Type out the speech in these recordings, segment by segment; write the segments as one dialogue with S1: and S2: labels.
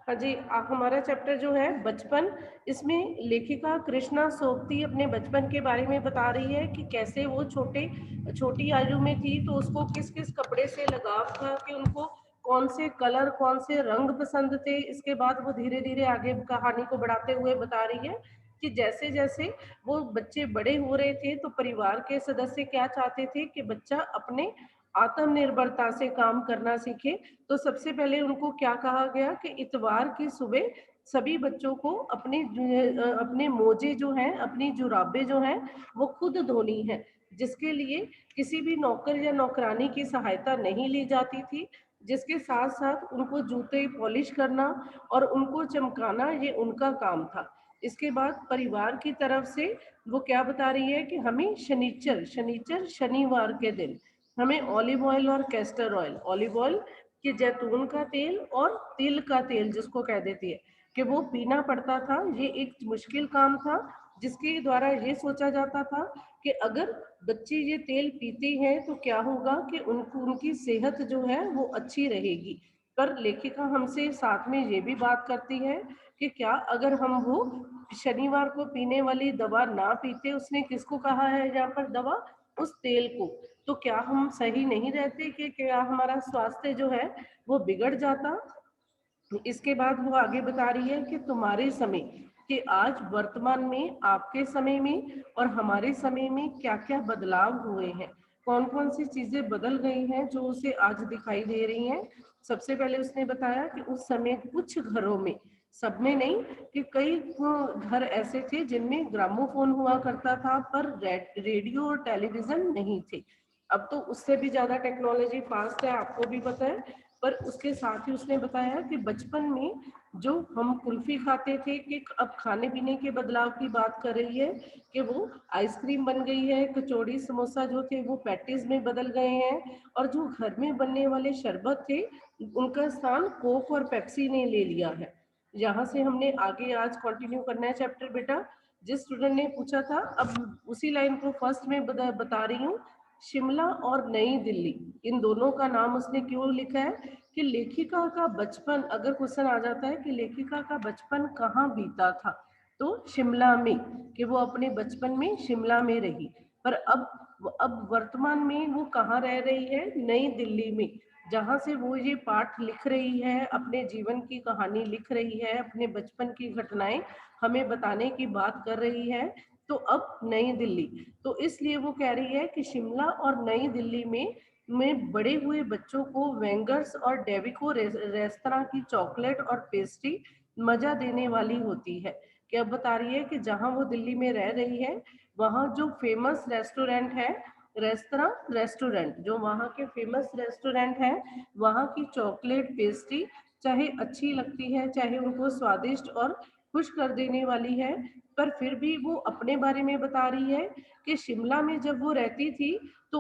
S1: हाँ जी, हमारा चैप्टर जो है बचपन, इसमें लेखिका कृष्णा सोबती अपने बचपन के बारे में बता रही है कि कैसे वो छोटी आयु में थी तो उसको किस किस कपड़े से लगाव था, कि उनको कौन से कलर कौन से रंग पसंद थे। इसके बाद वो धीरे धीरे आगे कहानी को बढ़ाते हुए बता रही है कि जैसे जैसे वो बच्चे बड़े हो रहे थे तो परिवार के सदस्य क्या चाहते थे कि बच्चा अपने आत्मनिर्भरता से काम करना सीखे। तो सबसे पहले उनको क्या कहा गया कि इतवार की सुबह सभी बच्चों को अपने मोजे जो हैं, अपनी जुराबें जो हैं, वो खुद धोनी है, जिसके लिए किसी भी नौकर या नौकरानी की सहायता नहीं ली जाती थी। जिसके साथ साथ उनको जूते पॉलिश करना और उनको चमकाना ये उनका काम था। इसके बाद परिवार की तरफ से वो क्या बता रही है कि हमें शनिचर शनिचर शनिवार के दिन हमें ऑलिव ऑयल और कैस्टर ऑयल, ऑलिव ऑयल कि जैतून का तेल और तिल का तेल जिसको कह देती है, कि वो पीना पड़ता था। ये एक मुश्किल काम था जिसके द्वारा ये सोचा जाता था कि अगर बच्चे ये तेल पीते हैं तो क्या होगा कि उनको उनकी सेहत जो है वो अच्छी रहेगी। पर लेखिका हमसे साथ में ये भी बात करती है कि क्या अगर हम वो शनिवार को पीने वाली दवा ना पीते, उसने किसको कहा है यहाँ पर दवा, उस तेल को, तो क्या हम सही नहीं रहते, कि क्या हमारा स्वास्थ्य जो है वो बिगड़ जाता। इसके बाद वो आगे बता रही है कि तुम्हारे समय, कि आज वर्तमान में आपके समय में और हमारे समय में क्या क्या बदलाव हुए हैं, कौन कौन सी चीजें बदल गई हैं जो उसे आज दिखाई दे रही हैं। सबसे पहले उसने बताया कि उस समय कुछ घरों में, सब में नहीं, कि कई घर ऐसे थे जिनमें ग्रामोफोन हुआ करता था पर रेडियो और टेलीविजन नहीं थे। अब तो उससे भी ज्यादा टेक्नोलॉजी फास्ट है, आपको भी पता है। पर उसके साथ ही उसने बताया कि बचपन में जो हम कुल्फी खाते थे, कि अब खाने पीने के बदलाव की बात कर रही है, कि वो आइसक्रीम बन गई है, कचौड़ी समोसा जो थे वो पैटीज में बदल गए हैं, और जो घर में बनने वाले शरबत थे उनका स्थान कोक और पेप्सी ने ले लिया है। यहाँ से हमने आगे आज कंटिन्यू करना है चैप्टर बेटा। जिस स्टूडेंट ने पूछा था, अब उसी लाइन को फर्स्ट में बता रही हूँ। शिमला और नई दिल्ली, इन दोनों का नाम उसने क्यों लिखा है, कि लेखिका का बचपन, अगर क्वेश्चन आ जाता है कि लेखिका का बचपन कहाँ बीता था, तो शिमला में, कि वो अपने बचपन में शिमला में रही। पर अब वर्तमान में वो कहाँ रह रही है, नई दिल्ली में, जहाँ से वो ये पाठ लिख रही है, अपने जीवन की कहानी लिख रही है, अपने बचपन की घटनाएं हमें बताने की बात कर रही है। तो अब नई दिल्ली, तो इसलिए वो कह रही है कि शिमला और नई दिल्ली में बड़े हुए बच्चों को वेंगर्स और डेविको रेस्तरां की चॉकलेट और पेस्ट्री मजा देने वाली होती है। कि अब बता रही है कि जहां वो दिल्ली में रह रही है, वहां जो फेमस रेस्टोरेंट है, रेस्तरां रेस्टोरेंट, जो वहाँ के फेमस रेस्टोरेंट है, वहाँ की चॉकलेट पेस्ट्री चाहे अच्छी लगती है, चाहे उनको स्वादिष्ट और खुश कर देने वाली है, पर फिर भी वो अपने बारे में बता रही है कि शिमला में जब वो रहती थी तो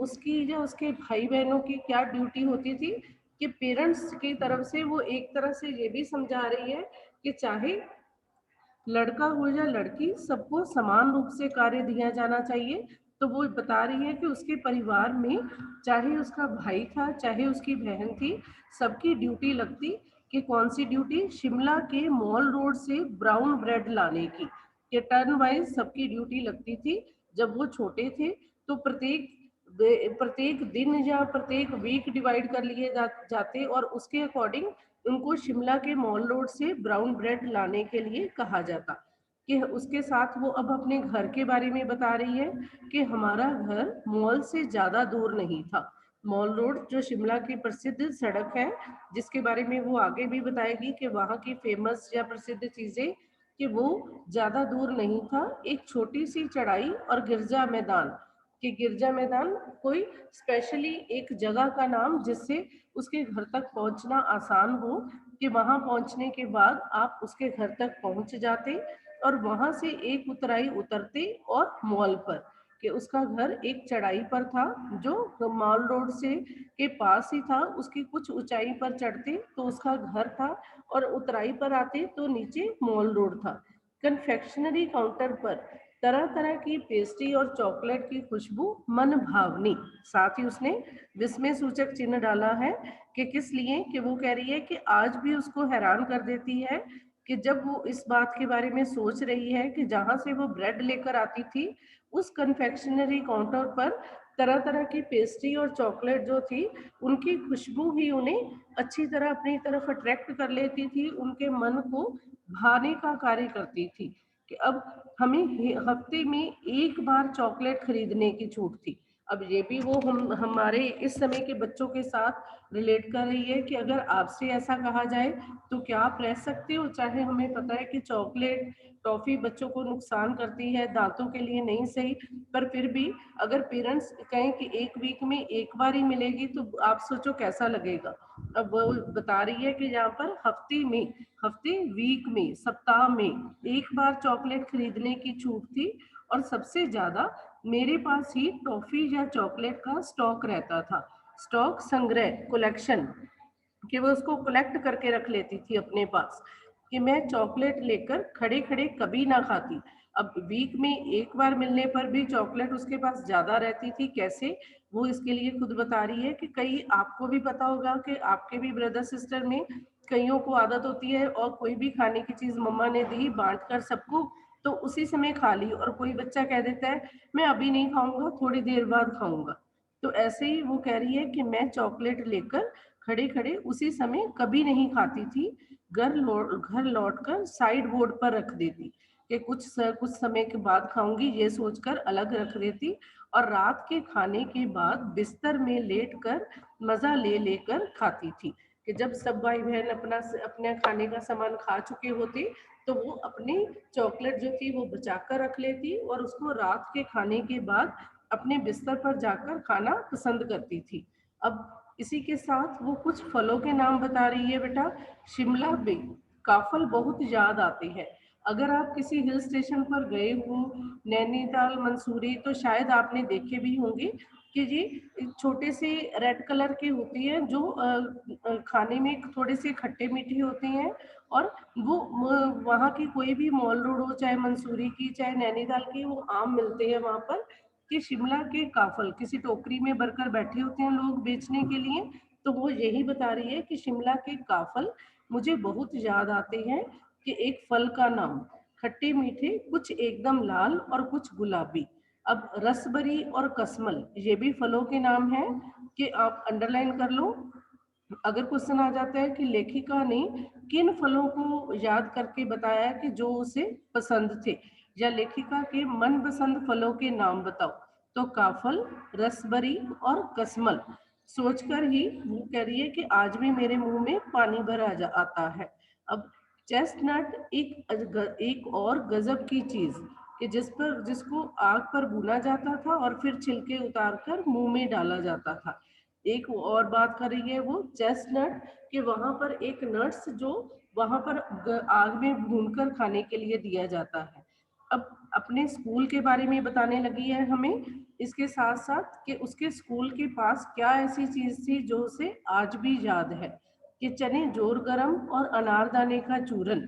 S1: उसकी या उसके भाई बहनों की क्या ड्यूटी होती थी, कि पेरेंट्स की तरफ से वो एक तरह से ये भी समझा रही है कि चाहे लड़का हो या लड़की, सबको समान रूप से कार्य दिया जाना चाहिए। तो वो बता रही है कि उसके परिवार में चाहे उसका भाई था चाहे उसकी बहन थी, सबकी ड्यूटी लगती, कि कौन सी ड्यूटी, शिमला के मॉल रोड से ब्राउन ब्रेड लाने की, कि टर्न वाइज सबकी ड्यूटी लगती थी। जब वो छोटे थे तो प्रत्येक दिन या प्रत्येक वीक डिवाइड कर लिए जाते और उसके अकॉर्डिंग उनको शिमला के मॉल रोड से ब्राउन ब्रेड लाने के लिए कहा जाता। कि उसके साथ वो अब अपने घर के बारे में बता रही है कि हमारा घर मॉल से ज्यादा दूर नहीं था। मॉल रोड जो शिमला की प्रसिद्ध सड़क है, जिसके बारे में वो आगे भी बताएगी कि वहाँ की फेमस या प्रसिद्ध चीजें, कि वो ज्यादा दूर नहीं था, एक छोटी सी चढ़ाई और गिरजा मैदान, कि गिरजा मैदान कोई स्पेशली एक जगह का नाम जिससे उसके घर तक पहुंचना आसान हो, कि वहां पहुंचने के बाद आप उसके घर तक पहुंच जाते और वहां से एक उतराई उतरते और मॉल पर, कि उसका घर एक चढ़ाई पर था जो मॉल रोड से के पास ही था, उसकी कुछ ऊंचाई पर चढ़ते तो उसका घर था और उतराई पर आते तो नीचे मॉल रोड था। कन्फेक्शनरी काउंटर पर तरह तरह की पेस्ट्री और चॉकलेट की खुशबू मन भावनी। साथ ही उसने विस्मय सूचक चिन्ह डाला है कि किस लिए, कि वो कह रही है कि आज भी उसको हैरान कर देती है कि जब वो इस बात के बारे में सोच रही है कि जहां से वो ब्रेड लेकर आती थी, उस कन्फेक्शनरी काउंटर पर तरह तरह की पेस्ट्री और चॉकलेट जो थी, उनकी खुशबू ही उन्हें अच्छी तरह अपनी तरफ अट्रैक्ट कर लेती थी, उनके मन को भाने का कार्य करती थी। कि अब हमें हफ्ते में एक बार चॉकलेट खरीदने की छूट थी। अब ये भी वो हम हमारे इस समय के बच्चों के साथ रिलेट कर रही है कि अगर आपसे ऐसा कहा जाए तो क्या आप रह सकते हो? चाहे हमें पता है कि चॉकलेट टॉफी बच्चों को नुकसान करती है, दांतों के लिए नहीं सही, पर फिर भी अगर पेरेंट्स कहें कि एक वीक में एक बार ही मिलेगी तो आप सोचो कैसा लगेगा। अब वो बता रही है कि यहाँ पर हफ्ते वीक में सप्ताह में एक बार चॉकलेट खरीदने की छूट थी, और सबसे ज्यादा मेरे पास ही टॉफी या चॉकलेट का स्टॉक रहता था। स्टॉक संग्रह, कलेक्शन, कि वो उसको कलेक्ट करके रख लेती थी अपने पास, कि मैं चॉकलेट लेकर खड़े खड़े कभी ना खाती। अब वीक में एक बार मिलने पर भी चॉकलेट उसके पास ज्यादा रहती थी। कैसे? वो इसके लिए खुद बता रही है कि कई आपको भी पता होगा कि आपके भी ब्रदर सिस्टर में कईयों को आदत होती है, और कोई भी खाने की चीज मम्मा ने दी बांट कर सबको, तो उसी समय खा ली, और कोई बच्चा कह देता है मैं अभी नहीं खाऊंगा, थोड़ी देर बाद खाऊंगा। तो ऐसे ही वो कह रही है कि मैं चॉकलेट लेकर खड़े खड़े उसी समय कभी नहीं खाती थी, घर लौट कर साइड बोर्ड पर रख देती, कि कुछ समय के बाद खाऊंगी ये सोचकर अलग रख देती, और रात के खाने के बाद बिस्तर में लेट कर मजा ले लेकर खाती थी। कि जब सब भाई बहन अपना खाने का सामान खा चुके होते, तो वो अपनी चॉकलेट जो थी वो बचा कर रख लेती, और उसको रात के खाने के बाद अपने बिस्तर पर जाकर खाना पसंद करती थी। अब इसी के साथ वो कुछ फलों के नाम बता रही है बेटा। शिमला में काफल बहुत याद आते हैं। अगर आप किसी हिल स्टेशन पर गए हो, नैनीताल, मंसूरी, तो शायद आपने देखे भी होंगे कि जी छोटे से रेड कलर के होती है, जो खाने में थोड़े से खट्टे मीठे होते हैं, और वो वहाँ की कोई भी मॉल रोड हो, चाहे मंसूरी की चाहे नैनीताल की, वो आम मिलते हैं वहाँ पर। कि शिमला के काफल किसी टोकरी में भरकर बैठे होते हैं लोग बेचने के लिए, तो वो यही बता रही है कि शिमला के काफल मुझे बहुत याद आते हैं, कि एक फल का नाम, खट्टे मीठे, कुछ एकदम लाल और कुछ गुलाबी। अब रसबरी और कसमल ये भी फलों के नाम हैं, कि आप अंडरलाइन कर लो। अगर क्वेश्चन आ जाता है कि लेखिका ने किन फलों को याद करके बताया कि जो उसे पसंद थे, या लेखिका के मनपसंद फलों के नाम बताओ, तो काफल, रसबरी और कसमल सोचकर ही वो कह रही है कि आज भी मेरे मुंह में पानी भर आता है। अब चेस्टनट एक और गजब की चीज, कि जिसको आग पर भूना जाता था और फिर छिलके उतारकर मुंह में डाला जाता था। एक और बात कर रही है वो चेस्टनट, कि वहां पर एक नट्स जो वहां पर आग में भूनकर खाने के लिए दिया जाता है। अब अपने स्कूल के बारे में बताने लगी है हमें, इसके साथ साथ कि उसके स्कूल के पास क्या ऐसी चीज थी जो उसे आज भी याद है, कि चने जोर गरम और अनारदाने का चूरन।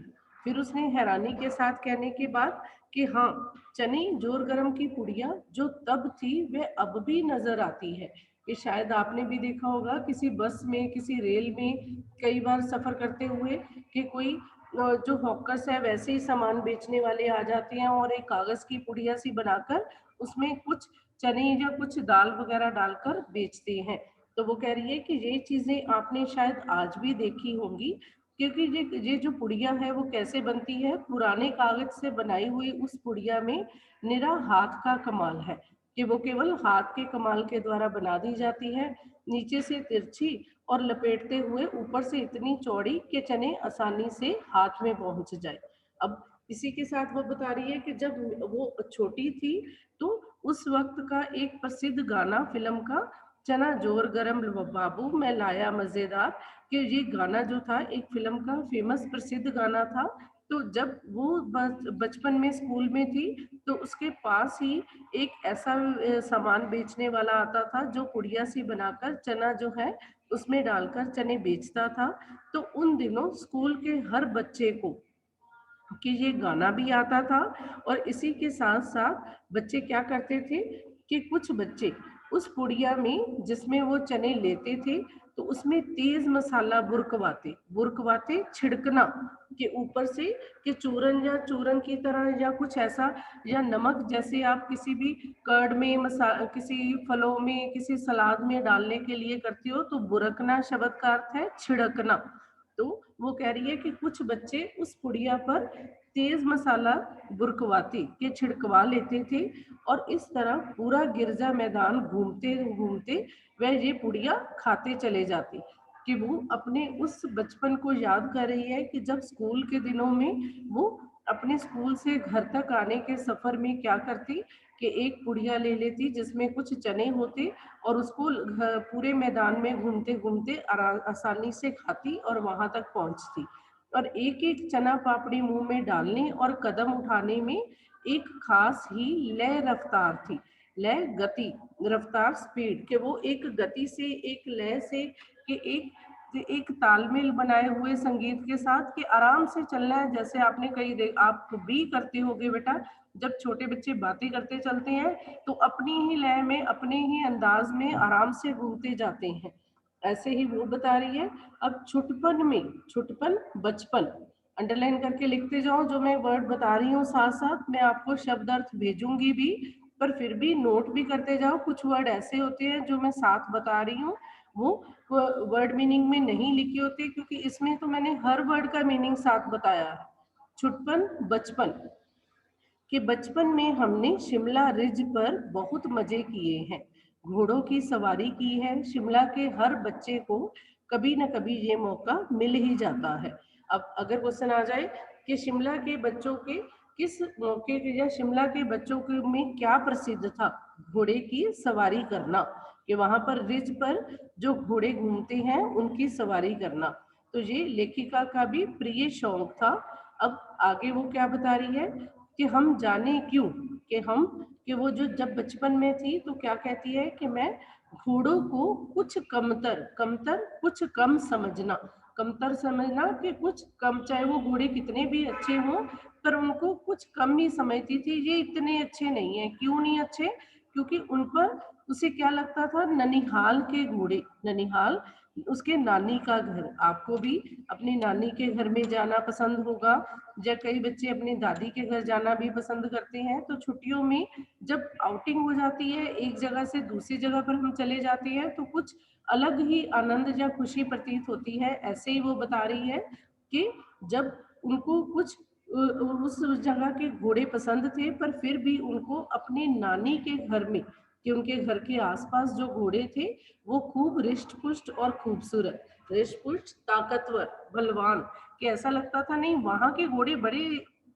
S1: फिर उसने हैरानी के साथ कहने के बाद कि हाँ, चने जोर गरम की पुड़िया जो तब थी वह अब भी नजर आती है। कि शायद आपने भी देखा होगा किसी बस में, किसी रेल में, कई बार सफर करते हुए, कि कोई जो हॉकर्स है वैसे ही सामान बेचने वाले आ जाते हैं, और एक कागज की पुड़िया सी बनाकर उसमें कुछ चने या कुछ दाल वगैरह डालकर बेचते हैं। तो वो कह रही है कि ये चीजें आपने शायद आज भी देखी होंगी, क्योंकि ये जो पुड़िया है वो कैसे बनती है, पुराने कागज से बनाई हुई उस पुड़िया में निरा हाथ का कमाल है, कि वो केवल हाथ के कमाल के द्वारा बना दी जाती है। नीचे से तिरछी और लपेटते हुए ऊपर से इतनी चौड़ी कि चने आसानी से हाथ में पहुंच जाए। अब इसी के साथ वो बता रही है कि जब वो छोटी थी, तो उस वक्त का एक प्रसिद्ध गाना फिल्म का, चना जोर गरम बाबू मैं लाया मजेदार, कि ये गाना जो था एक फिल्म का फेमस प्रसिद्ध गाना था। तो जब वो बचपन में स्कूल में थी, तो उसके पास ही एक ऐसा सामान बेचने वाला आता था जो पुड़िया सी बनाकर चना जो है उसमें डालकर चने बेचता था। तो उन दिनों स्कूल के हर बच्चे को कि ये गाना भी आता था। और इसी के साथ साथ बच्चे क्या करते थे कि कुछ बच्चे उस पुड़िया में जिसमें वो चने लेते थे तो उसमें तेज मसाला बुरकवाते बुरकवाते छिड़कना के ऊपर से, कि चूरन या चूरन की तरह या कुछ ऐसा, या नमक जैसे आप किसी भी कर्ड में किसी फलों में किसी सलाद में डालने के लिए करती हो, तो बुरकना शब्द का अर्थ है छिड़कना। तो वो कह रही है कि कुछ बच्चे उस पुड़िया पर तेज मसाला बुरकवाते के छिड़कवा लेते थे, और इस तरह पूरा गिरजा मैदान घूमते घूमते वह ये पुड़िया खाते चले जाते, कि वो अपने उस बचपन को याद कर रही है कि जब स्कूल के दिनों में वो अपने स्कूल से घर तक आने के सफर में क्या करती कि एक पुड़िया ले लेती जिसमें कुछ चने होते, और उसको पूरे मैदान में घूमते घूमते आसानी से खाती और वहां तक पहुंचती। और एक एक चना पापड़ी मुंह में डालने और कदम उठाने में एक खास ही लय रफ्तार थी। लय गति, रफ्तार स्पीड, कि वो एक गति से एक लय से, कि एक तालमेल बनाए हुए संगीत के साथ, कि आराम से चलना है। जैसे आपने कई आप भी करते होगे बेटा, जब छोटे बच्चे बातें करते चलते हैं तो अपनी ही लय में अपने ही अंदाज में आराम से घूमते जाते हैं, ऐसे ही वो बता रही है। अब छुटपन में, छुटपन बचपन, अंडरलाइन करके लिखते जाओ, जो मैं वर्ड बता रही हूँ साथ साथ मैं आपको शब्द अर्थ भेजूंगी भी, पर फिर भी नोट भी करते जाओ। कुछ वर्ड ऐसे होते हैं जो मैं साथ बता रही हूँ वो वर्ड मीनिंग में नहीं लिखे होते, क्योंकि इसमें तो मैंने हर वर्ड का मीनिंग साथ बताया है। छुटपन बचपन, कि बचपन में हमने शिमला रिज पर बहुत मजे किए हैं, घोड़ों की सवारी की है। शिमला के हर बच्चे को कभी न कभी ये मौका मिल ही जाता है। अब अगर क्वेश्चन आ जाए कि शिमला के बच्चों के किस मौके के, या शिमला के बच्चों के में क्या प्रसिद्ध था, घोड़े की सवारी करना, कि वहां पर रिज पर जो घोड़े घूमते हैं उनकी सवारी करना, तो ये लेखिका का भी प्रिय शौक था। अब आगे वो क्या बता रही है कि हम जाने क्यों, कि हम, कि वो जो जब बचपन में थी तो क्या कहती है कि मैं घोड़ों को कुछ कमतर, कमतर कुछ कम समझना, कमतर समझना कि कुछ कम, चाहे वो घोड़े कितने भी अच्छे हों पर उनको कुछ कम ही समझती थी, ये इतने अच्छे नहीं है। क्यों नहीं अच्छे? क्योंकि उन पर उसे क्या लगता था, ननिहाल के घोड़े, ननिहाल उसके नानी का घर, आपको भी अपनी नानी के घर में जाना पसंद होगा, या कई बच्चे अपनी दादी के घर जाना भी पसंद करते हैं। तो छुट्टियों में जब आउटिंग हो जाती है, एक जगह से दूसरी जगह पर हम चले जाते हैं, तो कुछ अलग ही आनंद या खुशी प्रतीत होती है। ऐसे ही वो बता रही है कि जब उनको कुछ उस जगह के घोड़े पसंद थे, पर फिर भी उनको अपने नानी के घर में, कि उनके घर के आसपास जो घोड़े थे वो खूब रिष्ट पुष्ट और खूबसूरत, रिष्ट पुष्ट ताकतवर बलवान, कि ऐसा लगता था नहीं वहां के घोड़े बड़े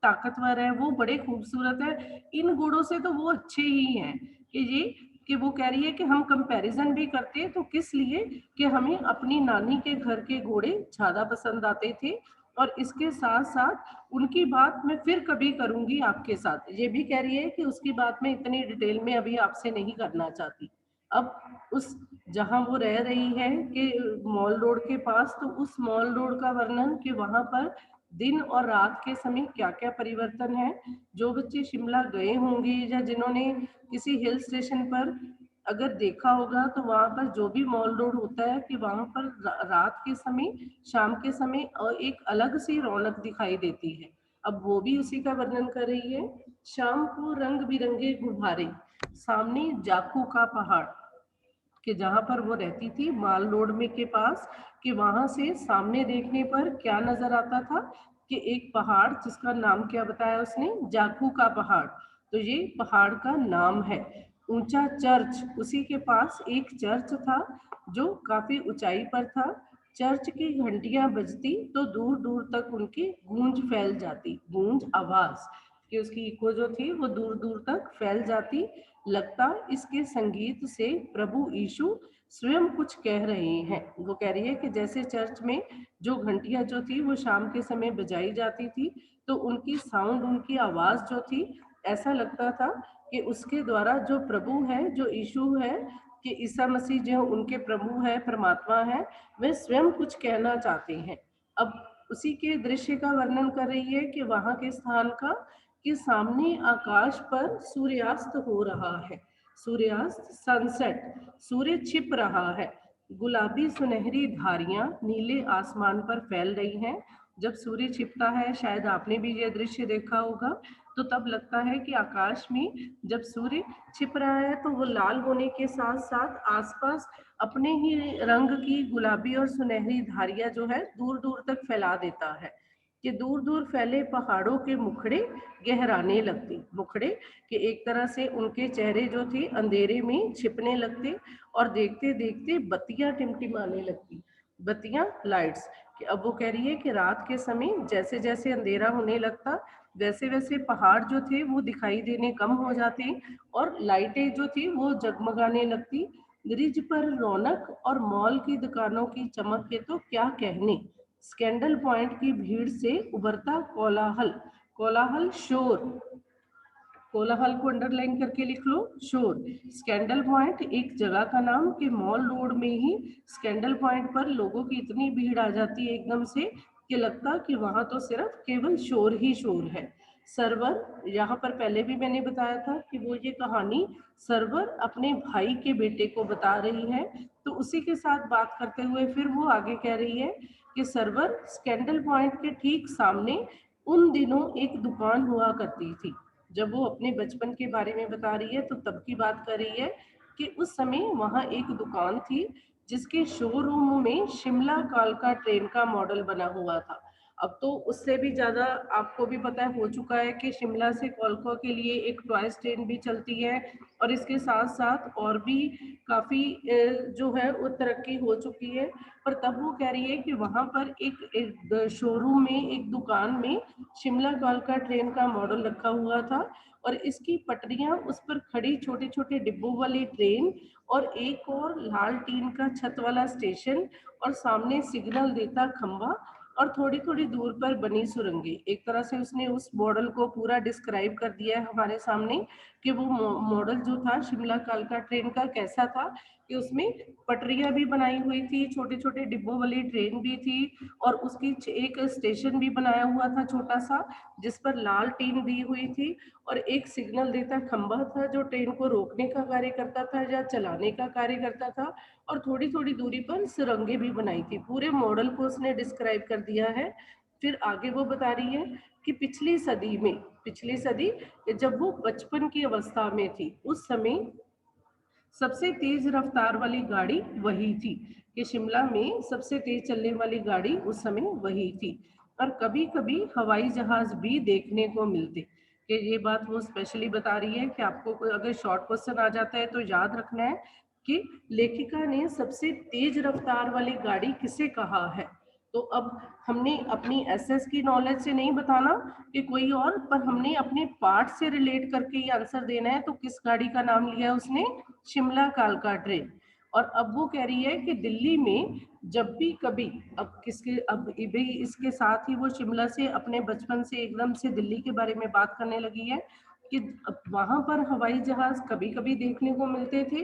S1: ताकतवर है, वो बड़े खूबसूरत है, इन घोड़ों से तो वो अच्छे ही हैं। कि ये, कि वो कह रही है कि हम कंपैरिजन भी करते हैं, तो किस लिए, कि हमें अपनी नानी के घर के घोड़े ज्यादा पसंद आते थे। और इसके साथ साथ उनकी बात मैं फिर कभी करूंगी आपके साथ, ये भी कह रही है कि उसकी बात मैं इतनी डिटेल में अभी आपसे नहीं करना चाहती। अब उस जहां वो रह रही है कि मॉल रोड के पास, तो उस मॉल रोड का वर्णन, कि वहां पर दिन और रात के समय क्या क्या परिवर्तन है। जो बच्चे शिमला गए होंगे या जिन्होंने किसी हिल स्टेशन पर अगर देखा होगा, तो वहां पर जो भी मॉल रोड होता है, कि वहां पर रात के समय, शाम के समय एक अलग सी रौनक दिखाई देती है। अब वो भी उसी का वर्णन कर रही है। शाम को रंग बिरंगे गुब्बारे, सामने जाखू का पहाड़, कि जहां पर वो रहती थी माल रोड में के पास, कि वहां से सामने देखने पर क्या नजर आता था, कि एक पहाड़ जिसका नाम क्या बताया उसने, जाखू का पहाड़, तो ये पहाड़ का नाम है। ऊंचा चर्च, उसी के पास एक चर्च था जो काफी ऊंचाई पर था। चर्च की घंटियां बजती तो दूर दूर तक उनकी गूंज फैल जाती, गूंज आवाज, कि उसकी इको जो थी वो दूर दूर तक फैल जाती। लगता इसके संगीत से प्रभु यीशु स्वयं कुछ कह रहे हैं। वो कह रही है कि जैसे चर्च में जो घंटियां जो थी वो शाम के समय बजाई जाती थी, तो उनकी साउंड, उनकी आवाज जो थी, ऐसा लगता था कि उसके द्वारा जो प्रभु है, जो यीशु है, कि ईसा मसीह जो उनके प्रभु है, परमात्मा है, वे स्वयं कुछ कहना चाहते हैं। अब उसी के दृश्य का वर्णन कर रही है कि वहां के स्थान का, कि सामने आकाश पर सूर्यास्त हो रहा है, सूर्यास्त सनसेट, सूर्य छिप रहा है, गुलाबी सुनहरी धारियां नीले आसमान पर फैल रही हैं। जब सूर्य छिपता है, शायद आपने भी ये दृश्य देखा होगा, तो तब लगता है कि आकाश में जब सूर्य छिप रहा है तो वो लाल होने के साथ साथ आसपास अपने ही रंग की गुलाबी और सुनहरी धारियां जो है दूर दूर तक फैला देता है, कि दूर दूर फैले पहाड़ों के मुखड़े गहराने लगते, मुखड़े कि एक तरह से उनके चेहरे जो थे अंधेरे में छिपने लगते, और देखते देखते बत्तियां टिमटिमाने लगती, बत्तियां, लाइट्स। कि अब वो कह रही है कि रात के समय जैसे जैसे अंधेरा होने लगता, वैसे वैसे पहाड़ जो थे वो दिखाई देने कम हो जाते, और लाइटें जो थी वो जगमगाने लगती। रिज पर रौनक और मॉल की दुकानों की चमक के तो क्या कहने, स्कैंडल पॉइंट की भीड़ से उभरता कोलाहल, कोलाहल शोर, कोलाहल को अंडरलाइन करके लिख लो, शोर। स्कैंडल पॉइंट एक जगह का नाम, कि मॉल रोड में ही स्कैंडल पॉइंट पर लोगों की इतनी भीड़ आ जाती है एकदम से कि लगता कि वहां तो सिर्फ केवल शोर ही शोर है। सर्वर, यहाँ पर पहले भी मैंने बताया था कि वो ये कहानी सर्वर अपने भाई के बेटे को बता रही है, तो उसी के साथ बात करते हुए फिर वो आगे कह रही है कि सर्वर, स्कैंडल पॉइंट के ठीक सामने उन दिनों एक दुकान हुआ करती थी। जब वो अपने बचपन के बारे में बता रही है तो तब की बात कर रही है कि उस समय वहां एक दुकान थी जिसके शोरूम में शिमला कालका ट्रेन का मॉडल बना हुआ था। अब तो उससे भी ज्यादा आपको भी पता है हो चुका है कि शिमला से कालका के लिए एक टॉयज ट्रेन भी चलती है, और इसके साथ साथ और भी काफी जो है वो तरक्की हो चुकी है। पर तब वो कह रही है कि वहां पर एक शोरूम में, एक दुकान में शिमला कालका ट्रेन का मॉडल रखा हुआ था, और इसकी पटरियां, उस पर खड़ी छोटे छोटे डिब्बों वाली ट्रेन, और एक और लाल टीन का छत वाला स्टेशन, और सामने सिग्नल देता खंबा, और थोड़ी थोड़ी दूर पर बनी सुरंगें। एक तरह से उसने उस मॉडल को पूरा डिस्क्राइब कर दिया है हमारे सामने कि वो मॉडल जो था शिमला कालका ट्रेन का कैसा था, कि उसमें पटरियां भी बनाई हुई थी, छोटे छोटे डिब्बों वाली ट्रेन भी थी, और उसकी एक स्टेशन भी बनाया हुआ था छोटा सा, जिस पर लाल टीन दी हुई थी, और एक सिग्नल देता खंबा था जो ट्रेन को रोकने का कार्य करता था या चलाने का कार्य करता था, और थोड़ी थोड़ी दूरी पर सुरंगें भी बनाई थी। पूरे मॉडल को उसने डिस्क्राइब कर दिया है। फिर आगे वो बता रही है कि पिछली सदी में, पिछली सदी जब वो बचपन की अवस्था में थी, उस समय सबसे तेज रफ्तार वाली गाड़ी वही थी, कि शिमला में सबसे तेज चलने वाली गाड़ी उस समय वही थी, और कभी कभी हवाई जहाज भी देखने को मिलते। कि ये बात वो स्पेशली बता रही है कि आपको कोई अगर शॉर्ट क्वेश्चन आ जाता है तो याद रखना है कि लेखिका ने सबसे तेज रफ्तार वाली गाड़ी किसे कहा है। तो अब हमने अपनी एसएस की नॉलेज से नहीं बताना कि कोई और, पर हमने अपने पार्ट से रिलेट करके ये आंसर देना है। तो किस गाड़ी का नाम लिया उसने, शिमला कालका ट्रेन। और अब वो कह रही है कि दिल्ली में जब भी कभी, अब किसके, अब भी इसके साथ ही वो शिमला से अपने बचपन से एकदम से दिल्ली के बारे में बात करने लगी है, कि वहां पर हवाई जहाज कभी कभी देखने को मिलते थे,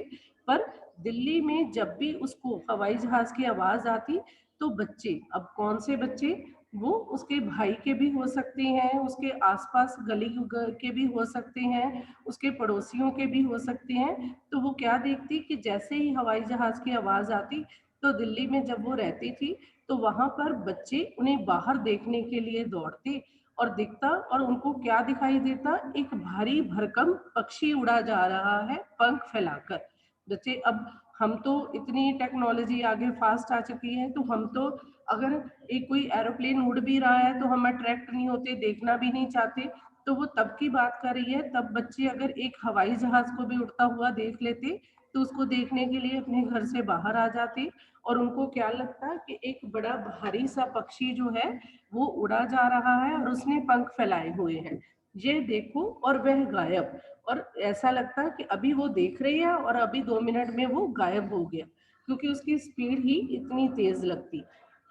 S1: पर दिल्ली में जब भी उसको हवाई जहाज की आवाज आती तो बच्चे, अब कौन से बच्चे, वो उसके भाई के भी हो सकते हैं, उसके आसपास गली के भी हो सकते हैं, उसके पड़ोसियों के भी हो सकते हैं, तो वो क्या देखती कि जैसे ही हवाई जहाज की आवाज आती, तो दिल्ली में जब वो रहती थी तो वहां पर बच्चे उन्हें बाहर देखने के लिए दौड़ते, और दिखता, और उनको क्या दिखाई देता, एक भारी भरकम पक्षी उड़ा जा रहा है पंख फैलाकर। बच्चे, अब हम तो इतनी टेक्नोलॉजी आगे फास्ट आ चुकी है, तो हम तो अगर एक कोई एरोप्लेन उड़ भी रहा है तो हम अट्रैक्ट नहीं होते, देखना भी नहीं चाहते। तो वो तब की बात कर रही है, तब बच्चे अगर एक हवाई जहाज को भी उड़ता हुआ देख लेते तो उसको देखने के लिए अपने घर से बाहर आ जाते, और उनको क्या लगता कि एक बड़ा भारी सा पक्षी जो है वो उड़ा जा रहा है और उसने पंख फैलाए हुए हैं, ये देखो, और वह गायब। और ऐसा लगता कि अभी वो देख रही है और अभी 2 मिनट में वो गायब हो गया, क्योंकि उसकी स्पीड ही इतनी तेज लगती।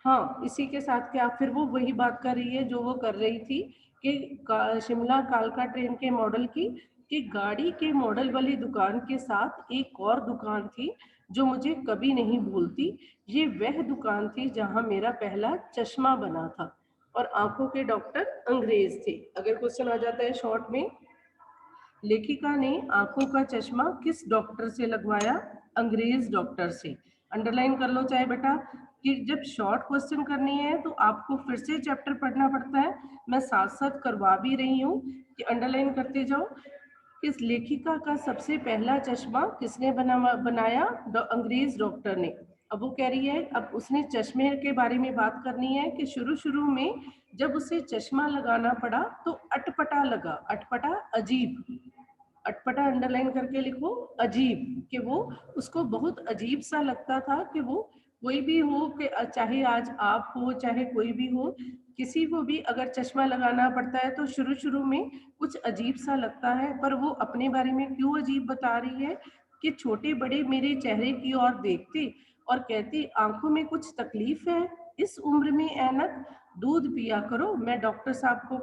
S1: हाँ, इसी के साथ क्या फिर वो वही बात कर रही है जो वो कर रही थी, कि शिमला कालका ट्रेन के मॉडल की, कि गाड़ी के मॉडल वाली दुकान के साथ एक और दुकान थी जो मुझे कभी नहीं भूलती। ये वह दुकान थी जहां मेरा पहला चश्मा बना था। और आंखों के डॉक्टर अंग्रेज थे। अगर क्वेश्चन आ जाता है शॉर्ट में, लेखिका ने आंखों का चश्मा किस डॉक्टर से लगवाया? अंग्रेज डॉक्टर से। अंडरलाइन कर लो चाहे बेटा, कि जब शॉर्ट क्वेश्चन करनी है तो आपको फिर से चैप्टर पढ़ना पड़ता है। मैं साथ साथ करवा भी रही हूँ कि अंडरलाइन करते जाओ। इस लेखिका का सबसे पहला चश्मा किसने बनाया? अंग्रेज डॉक्टर ने। अब वो कह रही है, अब उसने चश्मे के बारे में बात करनी है कि शुरू शुरू में जब उसे चश्मा लगाना पड़ा तो अटपटा लगा। अटपटा अजीब, अटपटा अंडरलाइन करके लिखो, अजीब, कि वो उसको बहुत अजीब सा लगता था कि वो कोई भी हो, कि चाहे आज आप हो चाहे कोई भी हो, किसी को भी अगर चश्मा लगाना पड़ता है तो शुरू शुरू में कुछ अजीब सा लगता है। पर वो अपने बारे में क्यों अजीब बता रही है कि छोटे बड़े मेरे चेहरे की ओर देखते और कहते आंखों में कुछ तकलीफ है, इस उम्र में ऐनक, दूध पिया करो। मैं डॉक्टर साहब को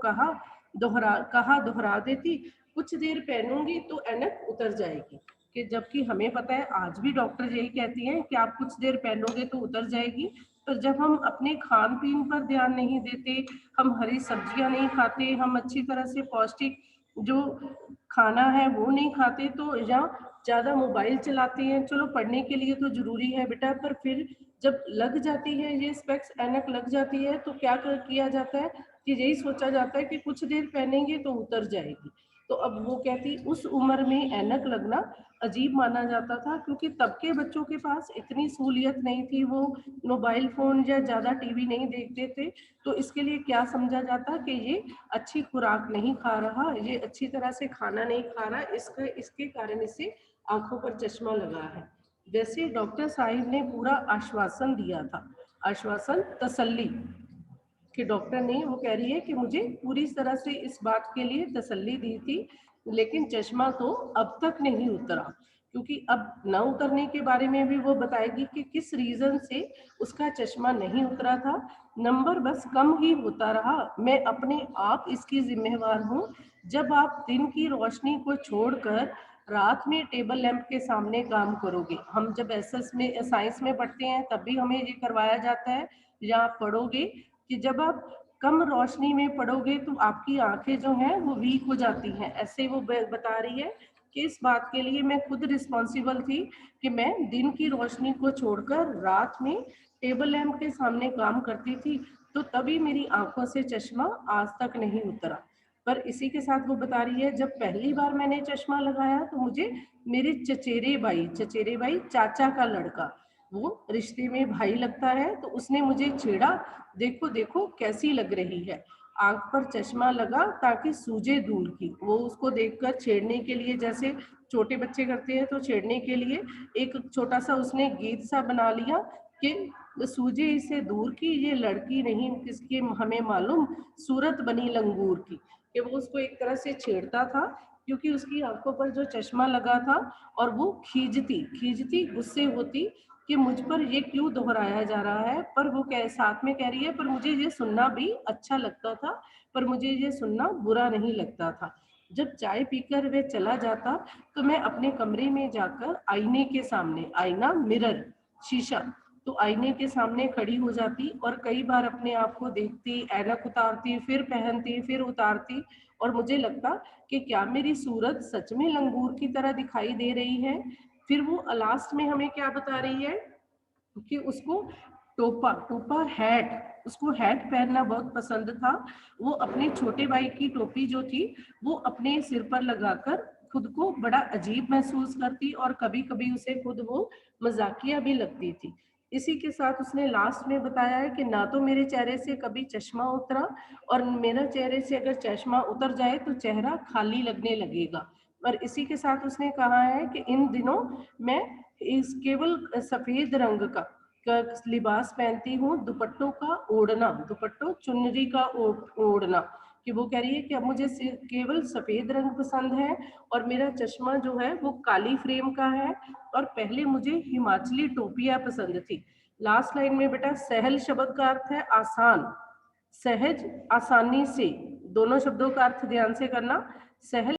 S1: दोहरा देती, कुछ देर पहनूंगी तो ऐनक उतर जाएगी। कि जबकि हमें पता है आज भी डॉक्टर यही कहती हैं कि आप कुछ देर पहनोगे तो उतर जाएगी। पर जब हम अपने खान पीन पर ध्यान नहीं देते, हम हरी सब्जियां नहीं खाते, हम अच्छी तरह से पौष्टिक जो खाना है वो नहीं खाते, तो या ज़्यादा मोबाइल चलाते हैं, चलो पढ़ने के लिए तो ज़रूरी है बेटा, पर फिर जब लग जाती है ये स्पेक्स, ऐनक लग जाती है, तो क्या किया जाता है कि यही सोचा जाता है कि कुछ देर पहनेंगे तो उतर जाएगी। तो अब वो कहती उस उम्र में ऐनक लगना अजीब माना जाता था, क्योंकि तब के बच्चों के पास इतनी सहूलियत नहीं थी, वो मोबाइल फ़ोन या ज़्यादा टीवी नहीं देखते थे। तो इसके लिए क्या समझा जाता कि ये अच्छी खुराक नहीं खा रहा, ये अच्छी तरह से खाना नहीं खा रहा, इसके कारण इसे आंखों पर चश्मा लगा है। जैसे डॉक्टर साहिब ने पूरा आश्वासन दिया था, आश्वासन, तसल्ली, कि डॉक्टर ने, वो कह रही है कि मुझे पूरी तरह से इस बात के लिए तसल्ली दी थी, लेकिन चश्मा तो अब तक नहीं उतरा। क्योंकि अब न उतरने के बारे में भी वो बताएगी कि किस रीजन से उसका चश्मा नहीं उतरा था। नंबर बस कम ही होता रहा, मैं अपने आप इसकी जिम्मेवार हूँ। जब आप दिन की रोशनी को छोड़कर रात में टेबल लैंप के सामने काम करोगे, हम जब एसएस में साइंस में पढ़ते हैं तब भी हमें ये करवाया जाता है, या आप पढ़ोगे कि जब आप कम रोशनी में पढ़ोगे तो आपकी आंखें जो हैं वो वीक हो जाती हैं। ऐसे वो बता रही है कि इस बात के लिए मैं खुद रिस्पॉन्सिबल थी कि मैं दिन की रोशनी को छोड़कर रात में टेबल लैंप के सामने काम करती थी, तो तभी मेरी आंखों से चश्मा आज तक नहीं उतरा। पर इसी के साथ वो बता रही है, जब पहली बार मैंने चश्मा लगाया तो मुझे मेरे चचेरे भाई चाचा का लड़का, वो रिश्ते में भाई लगता है, तो उसने मुझे छेड़ा, देखो देखो कैसी लग रही है, आंख पर चश्मा लगा ताकि सूजे दूर की। वो उसको देखकर छेड़ने के लिए, जैसे छोटे बच्चे करते हैं, तो छेड़ने के लिए एक छोटा सा उसने गीत सा बना लिया कि सूजे इसे दूर की, ये लड़की नहीं किसकी हमें मालूम, सूरत बनी लंगूर की। कि वो उसको एक तरह से छेड़ता था, क्योंकि उसकी आंखों पर जो चश्मा लगा था, और वो खींचती गुस्से होती कि मुझ पर ये क्यों दोहराया जा रहा है। पर वो साथ में कह रही है, पर मुझे ये सुनना भी अच्छा लगता था, पर मुझे ये सुनना बुरा नहीं लगता था। जब चाय पीकर वह चला जाता तो मैं अपने कमरे में जाकर आईने के सामने, आईना मिरर, शीशा, तो आईने के सामने खड़ी हो जाती और कई बार अपने आप को देखती, ऐनक उतारती, फिर पहनती, फिर उतारती, और मुझे लगता कि क्या मेरी सूरत सच में लंगूर की तरह दिखाई दे रही है। फिर वो लास्ट में हमें क्या बता रही है कि उसको टोपा टोपा हैट, उसको हैट पहनना बहुत पसंद था। वो अपने छोटे भाई की टोपी जो थी वो अपने सिर पर लगाकर खुद को बड़ा अजीब महसूस करती, और कभी कभी उसे खुद वो मजाकिया भी लगती थी। इसी के साथ उसने लास्ट में बताया है कि ना तो मेरे चेहरे से कभी चश्मा उतरा, और मेरा चेहरे से अगर चश्मा उतर जाए तो चेहरा खाली लगने लगेगा। और इसी के साथ उसने कहा है कि इन दिनों मैं इस केवल सफेद रंग का लिबास पहनती हूँ, दुपट्टों का ओढ़ना, दुपट्टों चुनरी का ओढ़ना, कि वो कह रही है कि अब मुझे केवल सफेद रंग पसंद है, और मेरा चश्मा जो है वो काली फ्रेम का है, और पहले मुझे हिमाचली टोपियां पसंद थी। लास्ट लाइन में बेटा सहल शब्द का अर्थ है आसान, सहज आसानी से, दोनों शब्दों का अर्थ ध्यान से करना। सहल